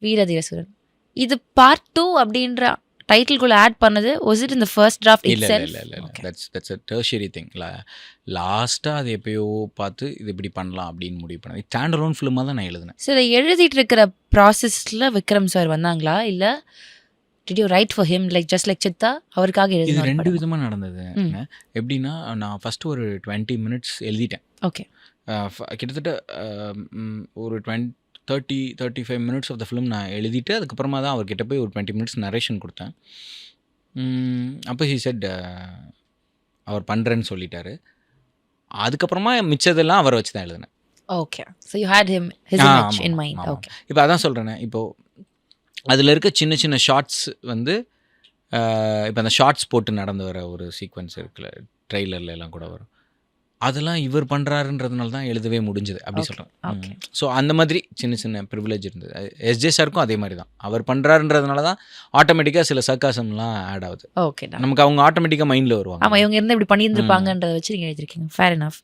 வீரதீரசுரன். இது பார்ட் 2 அப்படின்ற டைட்டில்குள்ள ஆட் பண்ணது was it in the first draft இல்ல இட்செல்ஃப்? இல்ல இல்ல இல்ல தட்ஸ் a tertiary thing. லாஸ்டா அது எப்பயோ பார்த்து இது இப்படி பண்ணலாம் அப்படின்னு முடிவு பண்ணேன். ஸ்டாண்ட் அலோன் ஃபிலிமா தான் நான் எழுதினேன். ஸோ இதை எழுதிட்டு இருக்கிற ப்ராசஸ்ல விக்ரம் சார் வந்தாங்களா இல்ல did you right for him like just like Siddha அவருக்காக இது எழுதின 2 விதமா நடந்தது. எப்படின்னா நான் ஃபர்ஸ்ட் ஒரு 20 மினிட்ஸ் எழுதிட்டேன். ஓகே கிட்டத்தட்ட ஒரு 35 மினிட்ஸ் ஆஃப் த ஃபிலிம் நான் எழுதிட்டு அதுக்கப்புறமா தான் அவர்கிட்ட போய் ஒரு 20 மினிட்ஸ் நரேஷன் கொடுத்தேன். அப்போ ஹி செட் அவர் பண்ணுறேன்னு சொல்லிட்டாரு. அதுக்கப்புறமா மிச்சதெல்லாம் அவரை வச்சு தான் எழுதினேன். Okay so you hate him his image in mind. Okay இப்போ அதான் சொல்கிறேனே, இப்போது அதில் இருக்க சின்ன சின்ன ஷார்ட்ஸ் வந்து இப்போ அந்த ஷார்ட்ஸ் போட்டு நடந்து வர ஒரு சீக்வன்ஸ் இருக்குல்ல, ட்ரெய்லர்ல எல்லாம் கூட வரும். அதெல்லாம் இவர் பண்ணுறாருன்றதுனால தான் எழுதவே முடிஞ்சது அப்படி சொல்கிறேன். ஸோ அந்த மாதிரி சின்ன சின்ன ப்ரிவிலேஜ் இருந்தது. எஸ்ஜே சாருக்கும் அதே மாதிரி தான். அவர் பண்ணுறாருன்றதுனால தான் ஆட்டோமேட்டிக்காக சில சர்க்காசம்லாம் ஆட் ஆகுது. ஓகே நமக்கு அவங்க ஆட்டோமேட்டிக்காக மைண்டில் வருவாங்க. ஆமாம் இவங்க இருந்து இப்படி பண்ணியிருந்திருப்பாங்கன்றதை வச்சு நீங்கள் எழுதிருக்கீங்க. Fair enough.